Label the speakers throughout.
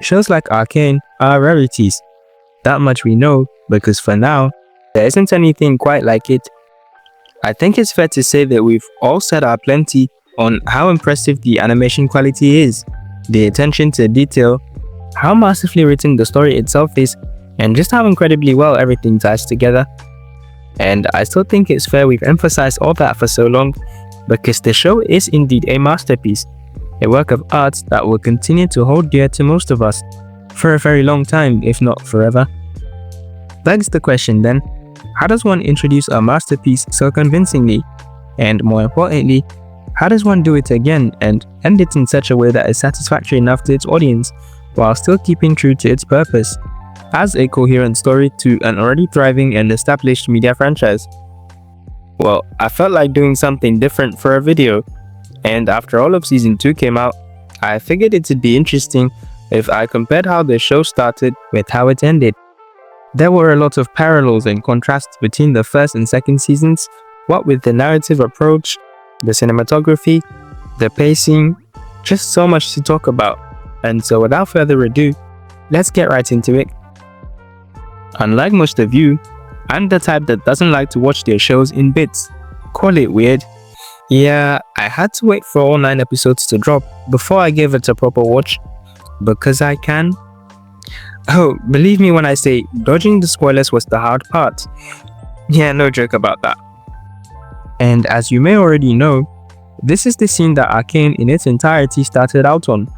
Speaker 1: shows like Arcane are rarities. That much we know, because for now, there isn't anything quite like it. I think it's fair to say that we've all said our plenty on how impressive the animation quality is, the attention to detail, how masterfully written the story itself is, and just how incredibly well everything ties together. And I still think it's fair we've emphasized all that for so long, because the show is indeed a masterpiece, a work of art that will continue to hold dear to most of us, for a very long time, if not forever. Begs the question then, how does one introduce a masterpiece so convincingly? And more importantly, how does one do it again and end it in such a way that is satisfactory enough to its audience, while still keeping true to its purpose, as a coherent story to an already thriving and established media franchise? Well, I felt like doing something different for a video, and after all of season 2 came out, I figured it'd be interesting if I compared how the show started with how it ended. There were a lot of parallels and contrasts between the first and second seasons, what with the narrative approach, the cinematography, the pacing, just so much to talk about. And so without further ado, let's get right into it. Unlike most of you, I'm the type that doesn't like to watch their shows in bits. Call it weird. Yeah, I had to wait for all 9 episodes to drop before I gave it a proper watch, because I can. Oh, believe me when I say dodging the spoilers was the hard part. Yeah, no joke about that. And as you may already know, this is the scene that Arcane in its entirety started out on.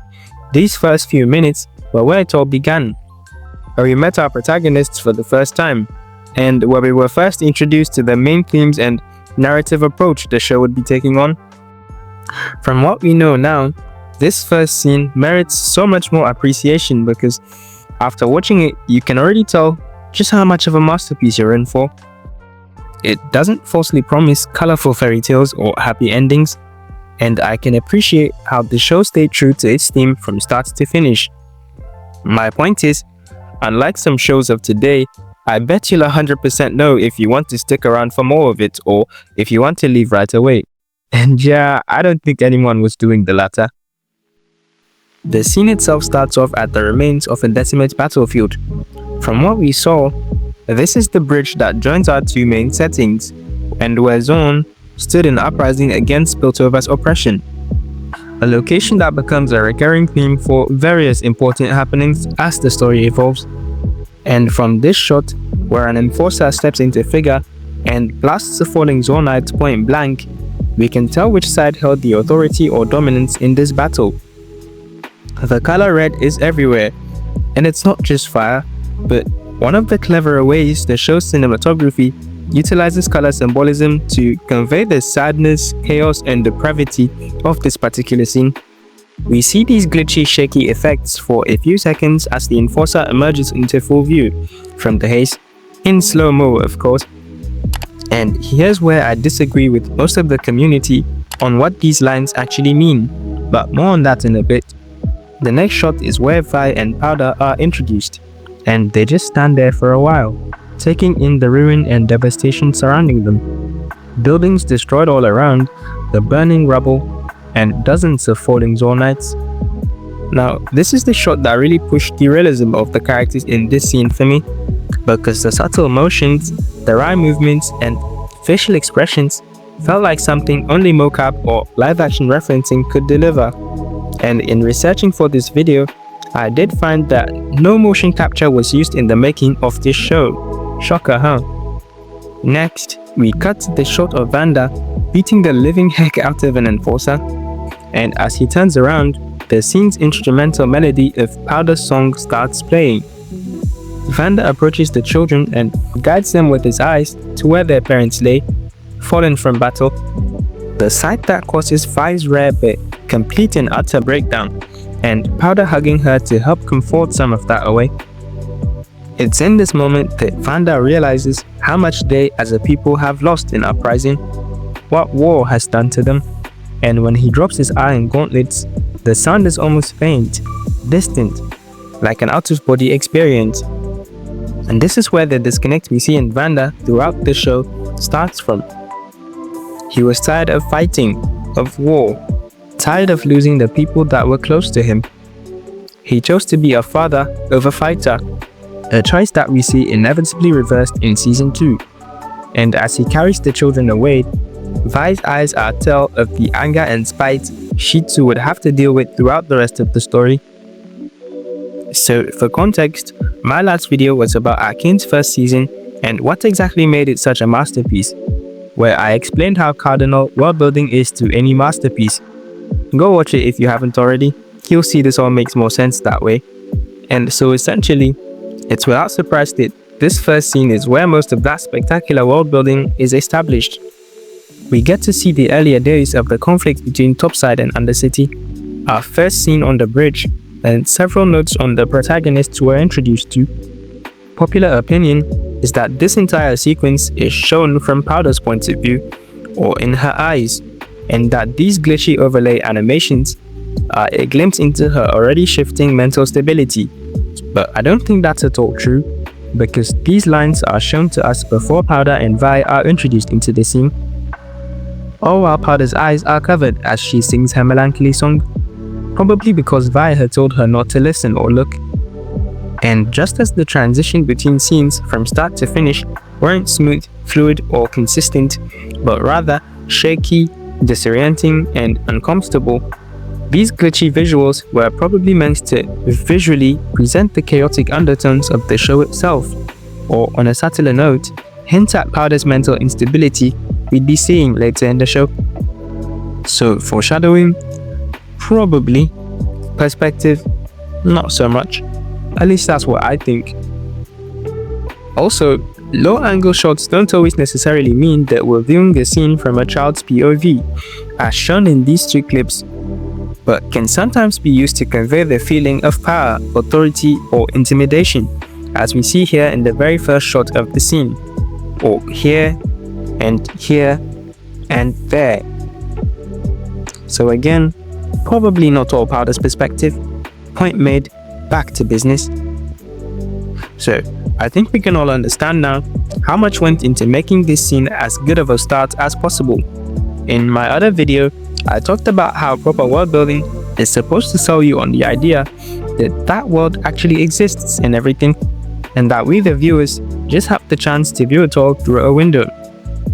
Speaker 1: These first few minutes were where it all began, where we met our protagonists for the first time, and where we were first introduced to the main themes and narrative approach the show would be taking on. From what we know now, this first scene merits so much more appreciation because after watching it, you can already tell just how much of a masterpiece you're in for. It doesn't falsely promise colorful fairy tales or happy endings, and I can appreciate how the show stayed true to its theme from start to finish. My point is, unlike some shows of today, I bet you'll 100% know if you want to stick around for more of it or if you want to leave right away. And yeah, I don't think anyone was doing the latter. The scene itself starts off at the remains of a decimate battlefield. From what we saw, this is the bridge that joins our 2 main settings, and where Zorn stood in uprising against Piltover's oppression. A location that becomes a recurring theme for various important happenings as the story evolves. And from this shot, where an enforcer steps into figure and blasts a falling Zornite point blank, we can tell which side held the authority or dominance in this battle. The color red is everywhere, and it's not just fire, but one of the cleverer ways the show's cinematography utilizes color symbolism to convey the sadness, chaos, and depravity of this particular scene. We see these glitchy, shaky effects for a few seconds as the enforcer emerges into full view from the haze, in slow-mo of course. And here's where I disagree with most of the community on what these lines actually mean, but more on that in a bit. The next shot is where Vi and Powder are introduced, and they just stand there for a while, taking in the ruin and devastation surrounding them. Buildings destroyed all around, the burning rubble, and dozens of falling Zornites. Now, this is the shot that really pushed the realism of the characters in this scene for me, because the subtle motions, the wry movements, and facial expressions felt like something only mocap or live-action referencing could deliver. And in researching for this video, I did find that no motion capture was used in the making of this show. Shocker, huh? Next, we cut to the shot of Vanda beating the living heck out of an enforcer, and as he turns around, the scene's instrumental melody of Powder's song starts playing. Vanda approaches the children and guides them with his eyes to where their parents lay, fallen from battle. The sight that causes Vi's rare but complete and utter breakdown, and Powder hugging her to help comfort some of that away. It's in this moment that Vanda realizes how much they as a people have lost in uprising, what war has done to them, and when he drops his iron gauntlets, the sound is almost faint, distant, like an out-of-body experience. And this is where the disconnect we see in Vanda throughout the show starts from. He was tired of fighting, of war, tired of losing the people that were close to him. He chose to be a father over fighter, a choice that we see inevitably reversed in Season 2. And as he carries the children away, Vi's eyes are a tale of the anger and spite she too would have to deal with throughout the rest of the story. So for context, my last video was about Arcane's first season and what exactly made it such a masterpiece, where I explained how cardinal world building is to any masterpiece. Go watch it if you haven't already, you'll see this all makes more sense that way. And so essentially, it's without surprise that this first scene is where most of that spectacular world building is established. We get to see the earlier days of the conflict between Topside and Undercity, our first scene on the bridge, and several notes on the protagonists we're introduced to. Popular opinion is that this entire sequence is shown from Powder's point of view, or in her eyes, and that these glitchy overlay animations are a glimpse into her already shifting mental stability. But I don't think that's at all true, because these lines are shown to us before Powder and Vi are introduced into the scene. All while Powder's eyes are covered as she sings her melancholy song, probably because Vi had told her not to listen or look. And just as the transition between scenes from start to finish weren't smooth, fluid, or consistent, but rather shaky, disorienting, and uncomfortable, these glitchy visuals were probably meant to visually present the chaotic undertones of the show itself, or on a subtler note, hint at Powder's mental instability we'd be seeing later in the show. So foreshadowing? Probably. Perspective? Not so much. At least that's what I think. Also, low-angle shots don't always necessarily mean that we're viewing the scene from a child's POV, as shown in these two clips, but can sometimes be used to convey the feeling of power, authority, or intimidation, as we see here in the very first shot of the scene, or here, and there. So again, probably not all Powder's perspective. Point made, back to business. So, I think we can all understand now how much went into making this scene as good of a start as possible. In my other video, I talked about how proper world building is supposed to sell you on the idea that that world actually exists and everything, and that we the viewers just have the chance to view it all through a window.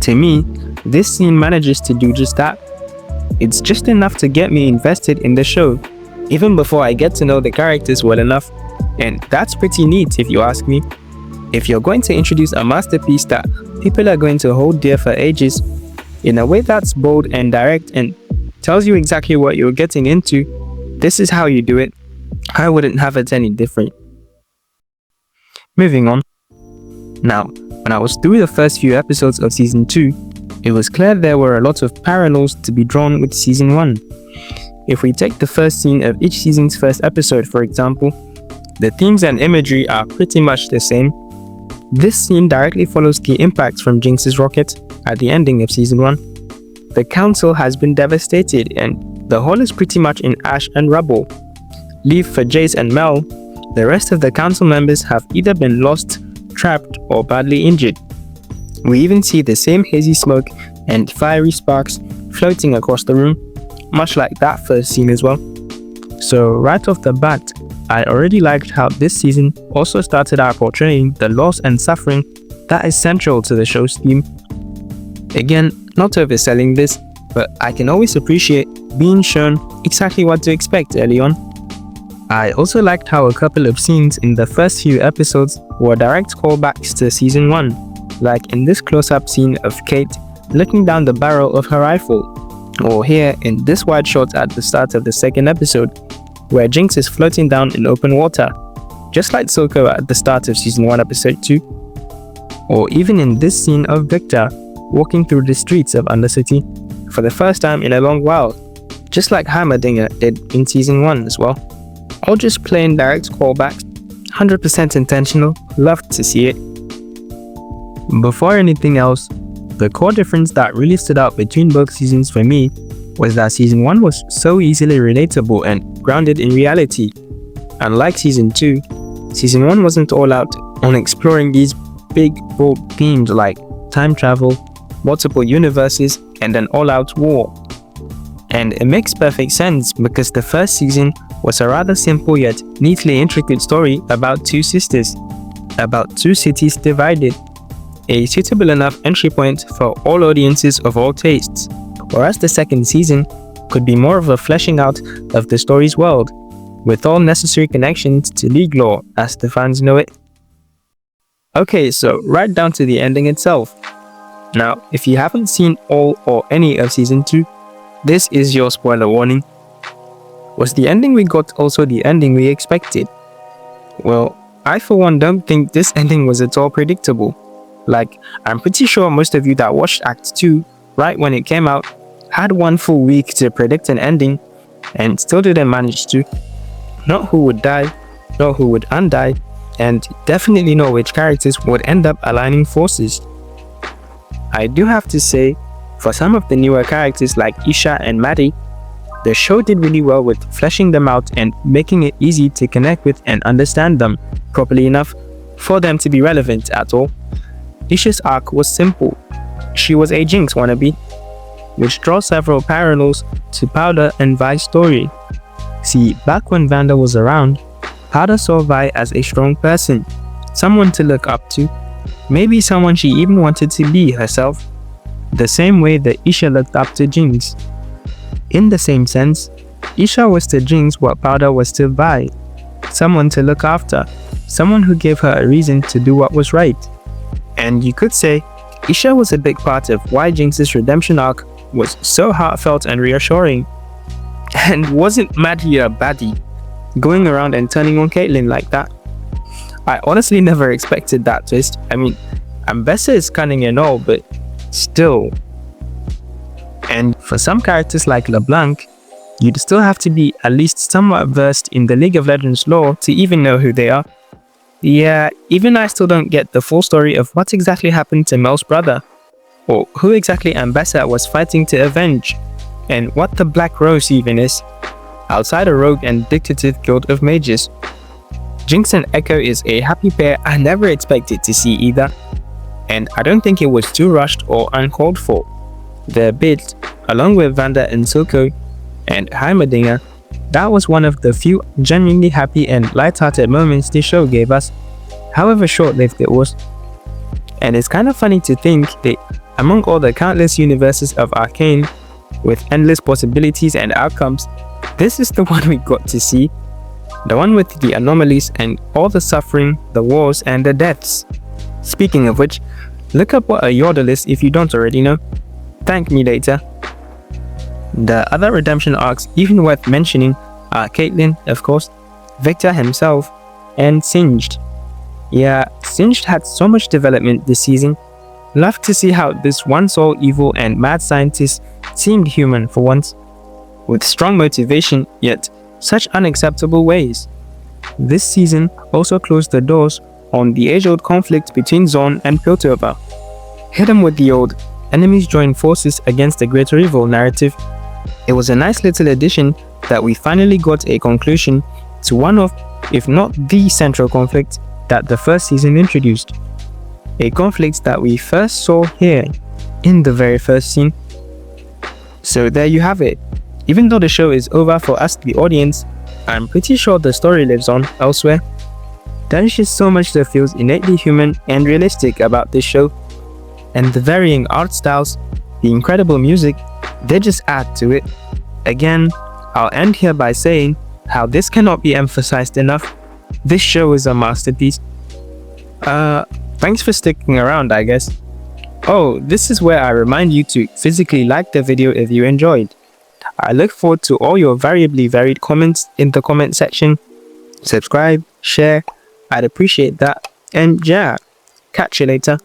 Speaker 1: To me, this scene manages to do just that. It's just enough to get me invested in the show, even before I get to know the characters well enough, and that's pretty neat if you ask me. If you're going to introduce a masterpiece that people are going to hold dear for ages, in a way that's bold and direct and tells you exactly what you're getting into, this is how you do it. I wouldn't have it any different. Moving on. Now, when I was through the first few episodes of Season 2, it was clear there were a lot of parallels to be drawn with Season 1. If we take the first scene of each season's first episode, for example, the themes and imagery are pretty much the same. This scene directly follows the impacts from Jinx's rocket at the ending of Season 1. The council has been devastated and the hall is pretty much in ash and rubble. Leave for Jace and Mel, the rest of the council members have either been lost, trapped, or badly injured. We even see the same hazy smoke and fiery sparks floating across the room, much like that first scene as well. So right off the bat, I already liked how this season also started out portraying the loss and suffering that is central to the show's theme. Again, not overselling this, but I can always appreciate being shown exactly what to expect early on. I also liked how a couple of scenes in the first few episodes were direct callbacks to Season 1, like in this close-up scene of Kate looking down the barrel of her rifle, or here in this wide shot at the start of the second episode, where Jinx is floating down in open water, just like Soko at the start of Season 1 Episode 2, or even in this scene of Victor walking through the streets of Undercity for the first time in a long while, just like Heimerdinger did in Season 1 as well. All just plain direct callbacks, 100% intentional, loved to see it. Before anything else, the core difference that really stood out between both seasons for me was that Season 1 was so easily relatable and grounded in reality. Unlike Season 2, Season 1 wasn't all out on exploring these big, bold themes like time travel, multiple universes, and an all-out war. And it makes perfect sense because the first season was a rather simple yet neatly intricate story about two sisters, about two cities divided, a suitable enough entry point for all audiences of all tastes, whereas the second season could be more of a fleshing out of the story's world, with all necessary connections to league lore as the fans know it. Okay, so right down to the ending itself. Now, if you haven't seen all or any of season 2, this is your spoiler warning. Was the ending we got also the ending we expected? Well, I for one don't think this ending was at all predictable. Like, I'm pretty sure most of you that watched Act 2 right when it came out had one full week to predict an ending and still didn't manage to. Not who would die, not who would undie, and definitely not which characters would end up aligning forces. I do have to say, for some of the newer characters like Isha and Maddie, the show did really well with fleshing them out and making it easy to connect with and understand them properly enough for them to be relevant at all. Isha's arc was simple. She was a Jinx wannabe, which draws several parallels to Powder and Vi's story. See, back when Vanda was around, Powder saw Vi as a strong person, someone to look up to, maybe someone she even wanted to be herself, the same way that Isha looked up to Jinx. In the same sense, Isha was to Jinx what Powder was to Vi, someone to look after, someone who gave her a reason to do what was right. And you could say, Isha was a big part of why Jinx's redemption arc was so heartfelt and reassuring. And wasn't Maddie a baddie, going around and turning on Caitlyn like that? I honestly never expected that twist. I mean, Ambessa is cunning and all, but still. And for some characters like LeBlanc, you'd still have to be at least somewhat versed in the League of Legends lore to even know who they are. Yeah, even I still don't get the full story of what exactly happened to Mel's brother, or who exactly Ambessa was fighting to avenge, and what the Black Rose even is, outside a rogue and dictative guild of mages. Jinx and Echo is a happy pair I never expected to see either, and I don't think it was too rushed or uncalled for. Their bid, along with Vanda and Silco and Heimerdinger, that was one of the few genuinely happy and light-hearted moments the show gave us, however short-lived it was. And it's kind of funny to think that among all the countless universes of Arcane, with endless possibilities and outcomes, this is the one we got to see. The one with the anomalies and all the suffering, the wars and the deaths. Speaking of which, look up what a Yordle is if you don't already know. Thank me later. The other redemption arcs even worth mentioning are Caitlyn, of course, Victor himself, and Singed. Yeah, Singed had so much development this season. Love to see how this once all evil and mad scientist seemed human for once, with strong motivation yet such unacceptable ways. This season also closed the doors on the age-old conflict between Zorn and Piltover. Hit him with the old enemies join forces against the greater evil narrative. It was a nice little addition that we finally got a conclusion to one of, if not the central conflict that the first season introduced. A conflict that we first saw here in the very first scene. So there you have it. Even though the show is over for us, the audience, I'm pretty sure the story lives on elsewhere. There is just so much that feels innately human and realistic about this show. And the varying art styles, the incredible music, they just add to it. Again, I'll end here by saying how this cannot be emphasized enough. This show is a masterpiece. Thanks for sticking around, I guess. Oh, this is where I remind you to physically like the video if you enjoyed. I look forward to all your variably varied comments in the comment section. Subscribe, share, I'd appreciate that. And yeah, catch you later.